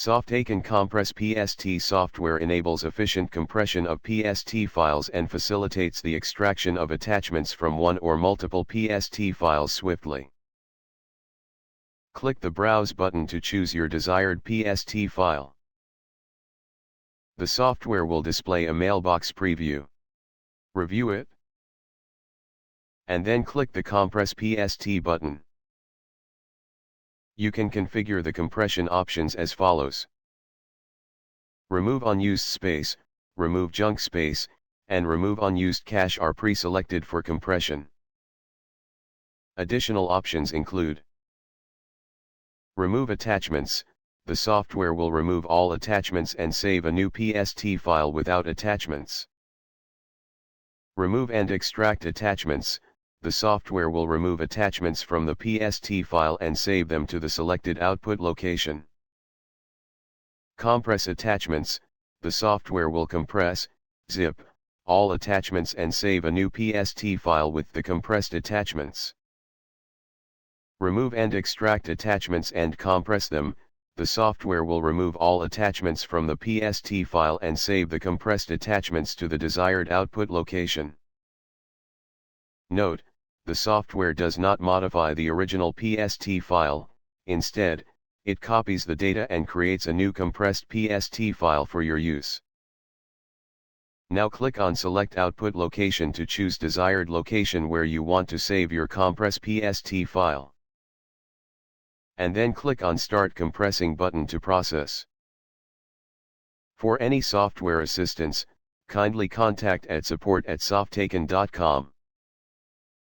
Softaken Compress PST software enables efficient compression of PST files and facilitates the extraction of attachments from one or multiple PST files swiftly. Click the Browse button to choose your desired PST file. The software will display a mailbox preview. Review it, and then click the Compress PST button. You can configure the compression options as follows. Remove unused space, remove junk space, and remove unused cache are pre-selected for compression. Additional options include: remove attachments. The software will remove all attachments and save a new PST file without attachments. Remove and extract attachments. The software will remove attachments from the PST file and save them to the selected output location. Compress attachments. The software will compress, zip, all attachments and save a new PST file with the compressed attachments. Remove and extract attachments and compress them. The software will remove all attachments from the PST file and save the compressed attachments to the desired output location. Note: the software does not modify the original PST file. Instead, it copies the data and creates a new compressed PST file for your use. Now click on Select Output Location to choose desired location where you want to save your compress PST file. And then click on Start Compressing button to process. For any software assistance, kindly contact at support@softaken.com.